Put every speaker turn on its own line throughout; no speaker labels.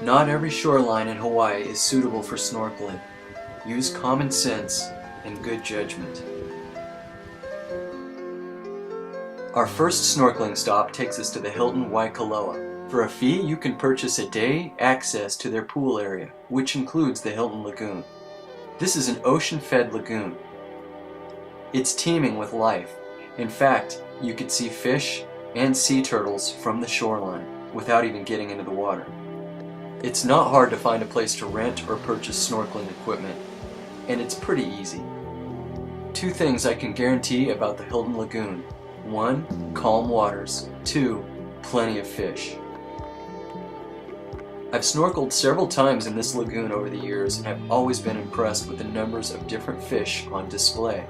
Not every shoreline in Hawaii is suitable for snorkeling. Use common sense and good judgment. Our first snorkeling stop takes us to the Hilton Waikoloa. For a fee, you can purchase a day access to their pool area, which includes the Hilton Lagoon. This is an ocean-fed lagoon. It's teeming with life. In fact, you could see fish and sea turtles from the shoreline without even getting into the water. It's not hard to find a place to rent or purchase snorkeling equipment, and it's pretty easy. Two things I can guarantee about the Hilton Lagoon. 1. Calm waters. 2. Plenty of fish. I've snorkeled several times in this lagoon over the years and have always been impressed with the numbers of different fish on display.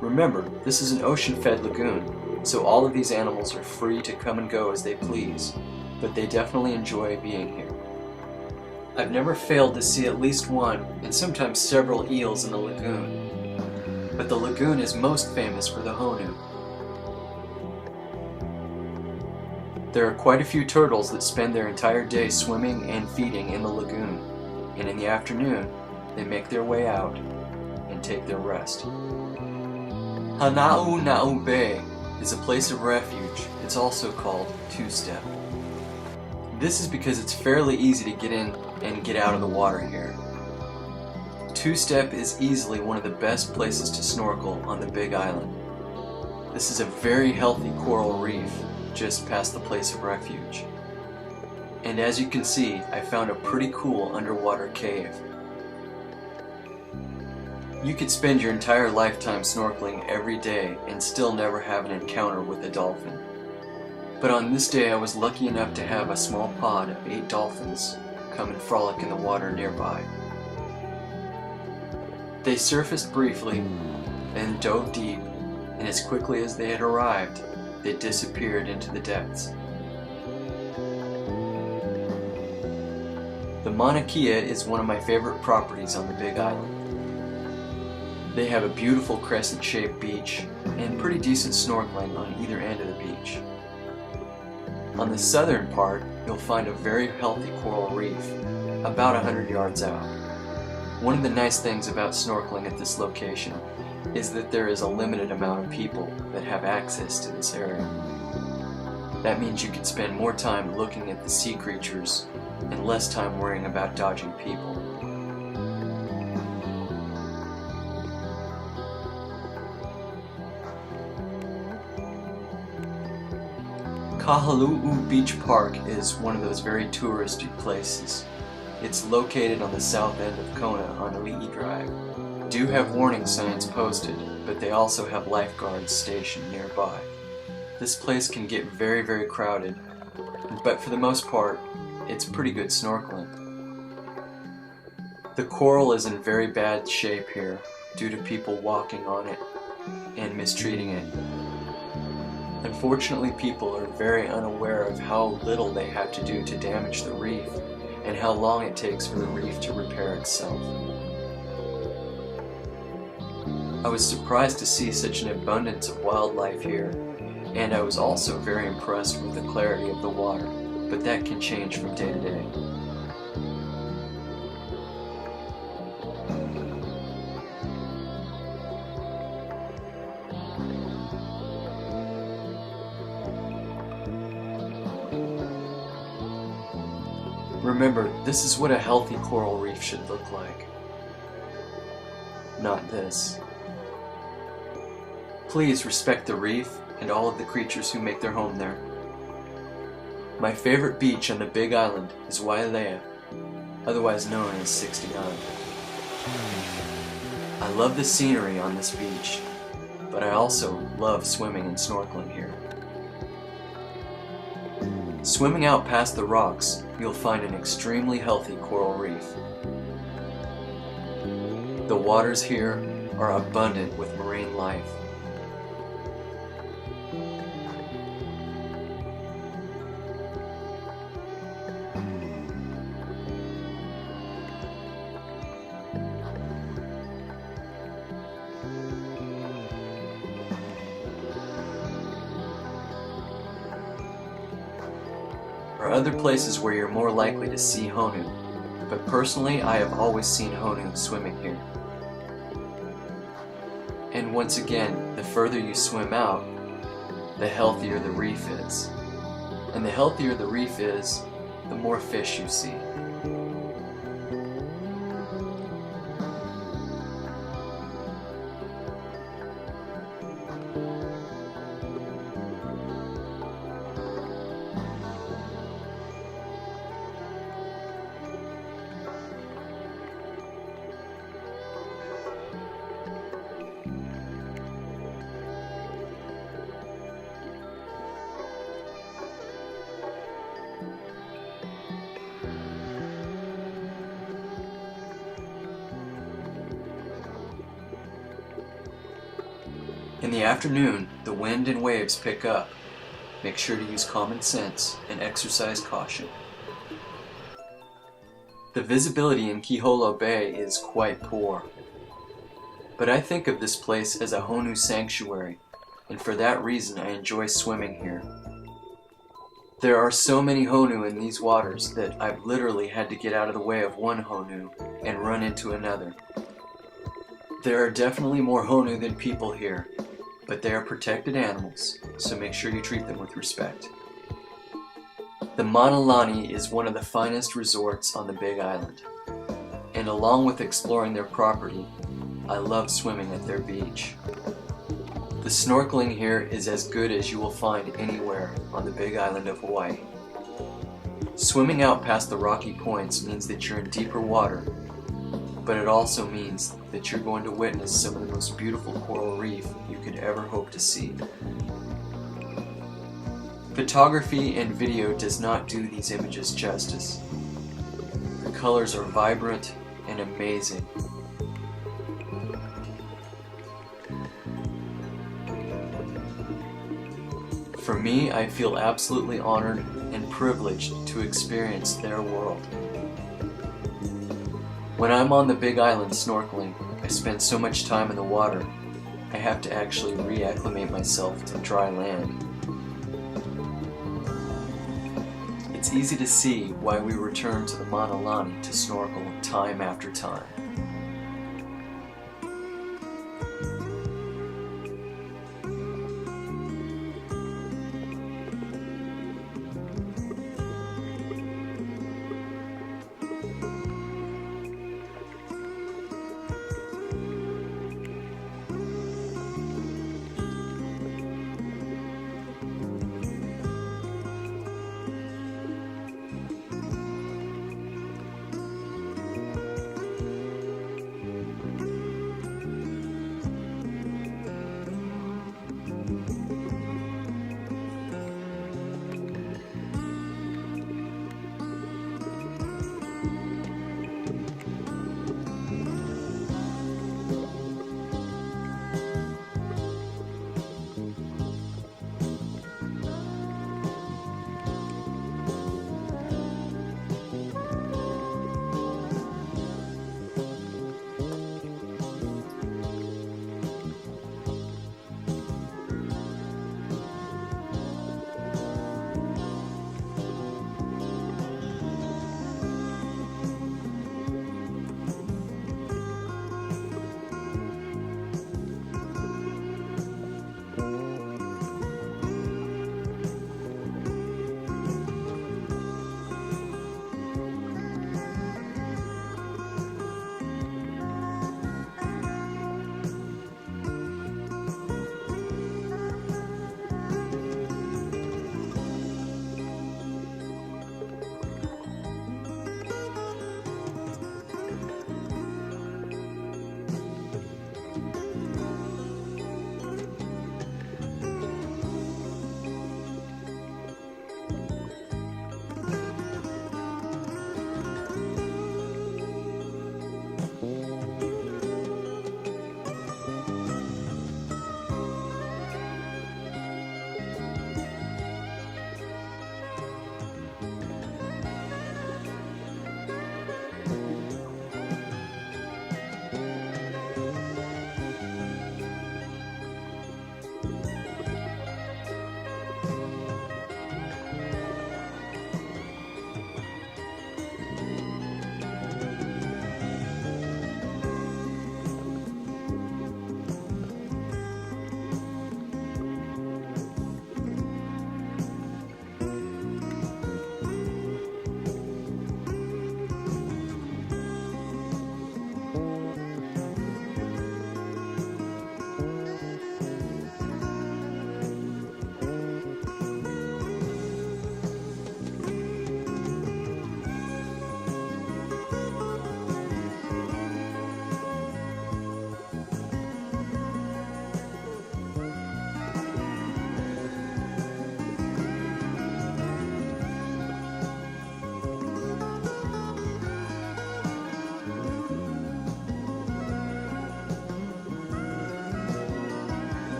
Remember, this is an ocean-fed lagoon, so all of these animals are free to come and go as they please, but they definitely enjoy being here. I've never failed to see at least one, and sometimes several eels in the lagoon, but the lagoon is most famous for the honu. There are quite a few turtles that spend their entire day swimming and feeding in the lagoon, and in the afternoon, they make their way out and take their rest. Hana'u Bay is a place of refuge. It's also called two-step. This is because it's fairly easy to get in and get out of the water here. Two-step is easily one of the best places to snorkel on the Big Island. This is a very healthy coral reef just past the place of refuge. And as you can see, I found a pretty cool underwater cave. You could spend your entire lifetime snorkeling every day and still never have an encounter with a dolphin. But on this day I was lucky enough to have a small pod of 8 dolphins come and frolic in the water nearby. They surfaced briefly, then dove deep, and as quickly as they had arrived, they disappeared into the depths. The Mauna Kea is one of my favorite properties on the Big Island. They have a beautiful crescent-shaped beach and pretty decent snorkeling on either end of the beach. On the southern part, you'll find a very healthy coral reef, about 100 yards out. One of the nice things about snorkeling at this location is that there is a limited amount of people that have access to this area. That means you can spend more time looking at the sea creatures and less time worrying about dodging people. Kahaluu Beach Park is one of those very touristy places. It's located on the south end of Kona on Ali'i Drive. Do have warning signs posted, but they also have lifeguards stationed nearby. This place can get very, very crowded, but for the most part, it's pretty good snorkeling. The coral is in very bad shape here due to people walking on it and mistreating it. Unfortunately, people are very unaware of how little they have to do to damage the reef and how long it takes for the reef to repair itself. I was surprised to see such an abundance of wildlife here, and I was also very impressed with the clarity of the water, but that can change from day to day. Remember, this is what a healthy coral reef should look like. Not this. Please respect the reef and all of the creatures who make their home there. My favorite beach on the Big Island is Wailea, otherwise known as 69. I love the scenery on this beach, but I also love swimming and snorkeling here. Swimming out past the rocks, you'll find an extremely healthy coral reef. The waters here are abundant with marine life. are other places where you're more likely to see honu, but personally I have always seen honu swimming here. And once again, the further you swim out, the healthier the reef is. And the healthier the reef is, the more fish you see. In the afternoon, the wind and waves pick up. Make sure to use common sense and exercise caution. The visibility in Keyhole Bay is quite poor, but I think of this place as a honu sanctuary, and for that reason I enjoy swimming here. There are so many honu in these waters that I've literally had to get out of the way of one honu and run into another. There are definitely more honu than people here, but they are protected animals, so make sure you treat them with respect. The Mauna Lani is one of the finest resorts on the Big Island, and along with exploring their property, I love swimming at their beach. The snorkeling here is as good as you will find anywhere on the Big Island of Hawaii. Swimming out past the rocky points means that you're in deeper water, but it also means that you're going to witness some of the most beautiful coral reef you could ever hope to see. Photography and video does not do these images justice. The colors are vibrant and amazing. For me, I feel absolutely honored and privileged to experience their world. When I'm on the Big Island snorkeling, I spend so much time in the water, I have to actually reacclimate myself to dry land. It's easy to see why we return to the Mauna Lani to snorkel time after time.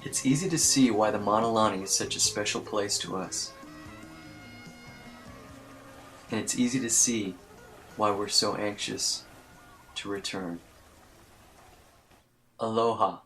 It's easy to see why the Mauna Lani is such a special place to us. And it's easy to see why we're so anxious to return. Aloha.